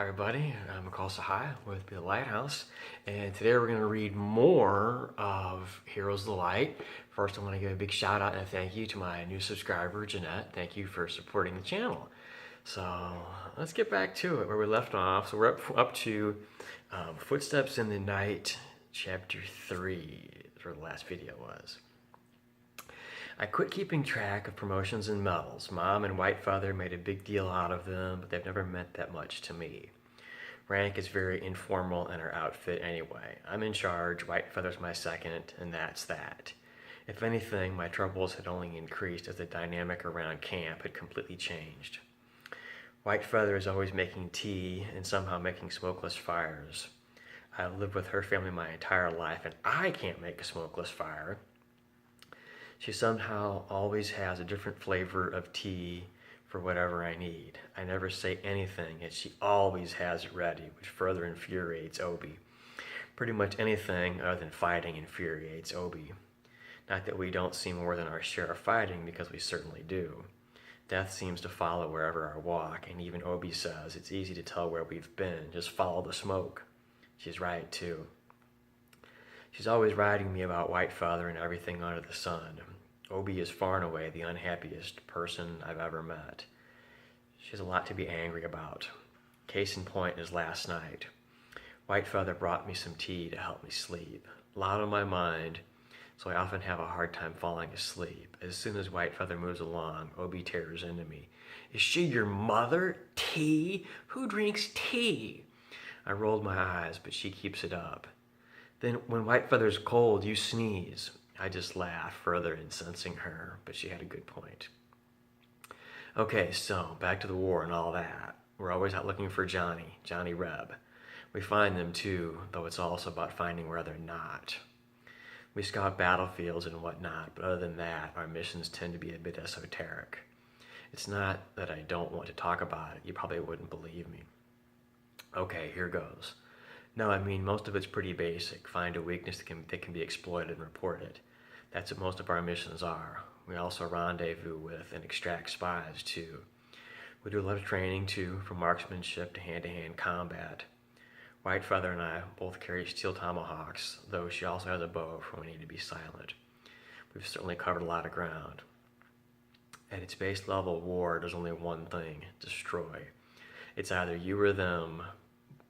Hi everybody, I'm McCall Sahai with Be the Lighthouse, and today we're going to read more of Heroes of the Light. First, I want to give a big shout out and a thank you to my new subscriber, Jeanette. Thank you for supporting the channel. So let's get back to it where we left off. So we're up to Footsteps in the Night, Chapter 3, is where the last video was. I quit keeping track of promotions and medals. Mom and Whitefeather made a big deal out of them, but they've never meant that much to me. Rank is very informal in our outfit anyway. I'm in charge, Whitefeather's my second, and that's that. If anything, my troubles had only increased as the dynamic around camp had completely changed. Whitefeather is always making tea and somehow making smokeless fires. I've lived with her family my entire life, and I can't make a smokeless fire. She somehow always has a different flavor of tea for whatever I need. I never say anything, yet she always has it ready, which further infuriates Obi. Pretty much anything other than fighting infuriates Obi. Not that we don't see more than our share of fighting, because we certainly do. Death seems to follow wherever I walk, and even Obi says it's easy to tell where we've been, just follow the smoke. She's right, too. She's always writing me about Whitefeather and everything under the sun. Obi is far and away the unhappiest person I've ever met. She has a lot to be angry about. Case in point is last night. Whitefeather brought me some tea to help me sleep. A lot on my mind, so I often have a hard time falling asleep. As soon as Whitefeather moves along, Obi tears into me. Is she your mother? Tea? Who drinks tea? I rolled my eyes, but she keeps it up. Then when Whitefeather's cold, you sneeze. I just laughed, further incensing her, but she had a good point. Okay, so back to the war and all that. We're always out looking for Johnny Reb. We find them too, though it's also about finding where they're not. We scout battlefields and whatnot, but other than that, our missions tend to be a bit esoteric. It's not that I don't want to talk about it, you probably wouldn't believe me. Okay, here goes. No, I mean, most of it's pretty basic. Find a weakness that can be exploited and report it. That's what most of our missions are. We also rendezvous with and extract spies, too. We do a lot of training, too, from marksmanship to hand-to-hand combat. Whitefeather and I both carry steel tomahawks, though she also has a bow for when we need to be silent. We've certainly covered a lot of ground. At its base level, war does only one thing: destroy. It's either you or them.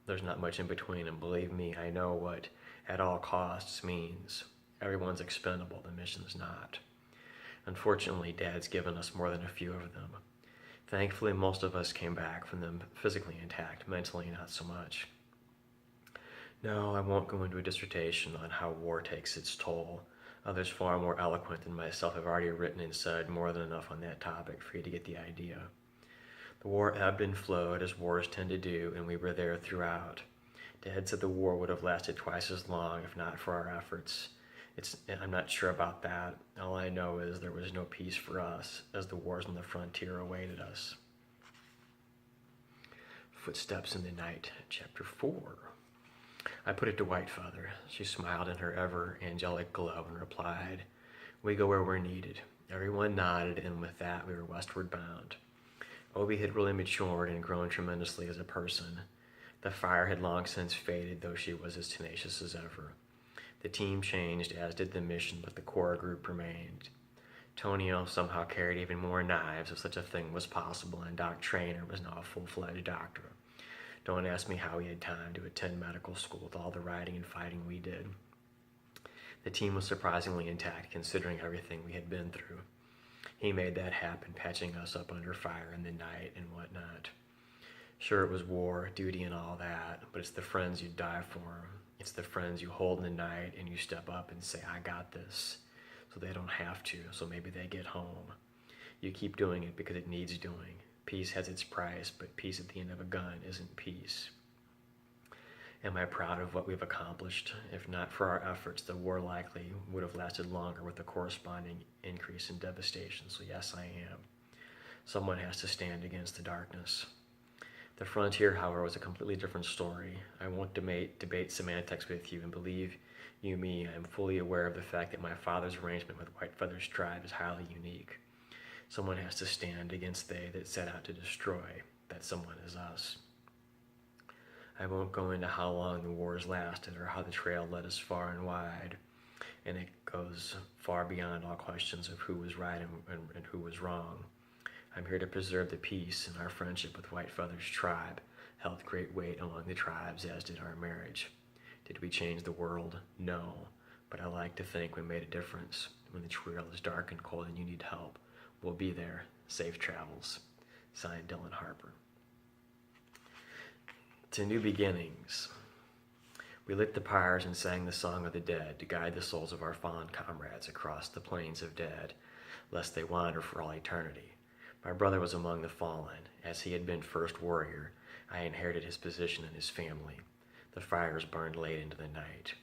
There's not much in between, and believe me, I know what at all costs means. Everyone's expendable, the mission's not. Unfortunately, Dad's given us more than a few of them. Thankfully, most of us came back from them physically intact, mentally not so much. No, I won't go into a dissertation on how war takes its toll. Others far more eloquent than myself have already written and said more than enough on that topic for you to get the idea. The war ebbed and flowed, as wars tend to do, and we were there throughout. Dad said the war would have lasted twice as long if not for our efforts. I'm not sure about that. All I know is there was no peace for us, as the wars on the frontier awaited us. Footsteps in the Night, Chapter 4. I put it to Whitefeather. She smiled in her ever-angelic glow and replied, "We go where we're needed." Everyone nodded, and with that we were westward bound. Obi had really matured and grown tremendously as a person. The fire had long since faded, though she was as tenacious as ever. The team changed, as did the mission, but the core group remained. Tonio somehow carried even more knives, if such a thing was possible, and Doc Trainer was now a full-fledged doctor. Don't ask me how he had time to attend medical school with all the riding and fighting we did. The team was surprisingly intact, considering everything we had been through. He made that happen, patching us up under fire in the night and whatnot. Sure, it was war, duty and all that, but it's the friends you die for. It's the friends you hold in the night and you step up and say, "I got this," so they don't have to, so maybe they get home. You keep doing it because it needs doing. Peace has its price, but peace at the end of a gun isn't peace. Am I proud of what we've accomplished? If not for our efforts, the war likely would have lasted longer with a corresponding increase in devastation, so yes, I am. Someone has to stand against the darkness. The frontier, however, was a completely different story. I won't debate semantics with you, and believe you me, I am fully aware of the fact that my father's arrangement with Whitefeather's tribe is highly unique. Someone has to stand against they that set out to destroy. That someone is us. I won't go into how long the wars lasted or how the trail led us far and wide. And it goes far beyond all questions of who was right and who was wrong. I'm here to preserve the peace, and our friendship with White Feather's tribe held great weight among the tribes, as did our marriage. Did we change the world? No. But I like to think we made a difference. When the trail is dark and cold and you need help, we'll be there. Safe travels. Signed, Dylan Harper. To new beginnings. We lit the pyres and sang the song of the dead to guide the souls of our fallen comrades across the plains of dead, lest they wander for all eternity. My brother was among the fallen. As he had been first warrior, I inherited his position in his family. The fires burned late into the night.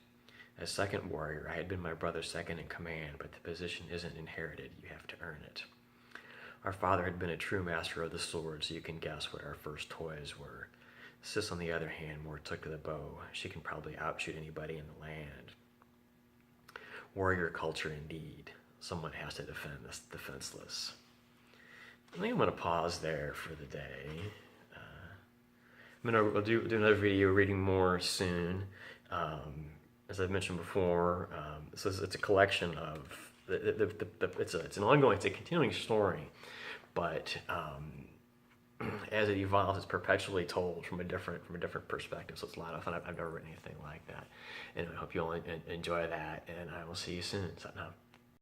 As second warrior, I had been my brother's second in command, but the position isn't inherited. You have to earn it. Our father had been a true master of the sword, so you can guess what our first toys were. Sis, on the other hand, more took to the bow. She can probably outshoot anybody in the land. Warrior culture indeed. Someone has to defend this defenseless. I think I'm going to pause there for the day. We'll do another video reading more soon. As I've mentioned before, it's a collection of it's an ongoing, it's a continuing story, but as it evolves, it's perpetually told from a different perspective. So it's a lot of fun. I've never written anything like that, and I hope you all enjoy that. And I will see you soon. Satnam.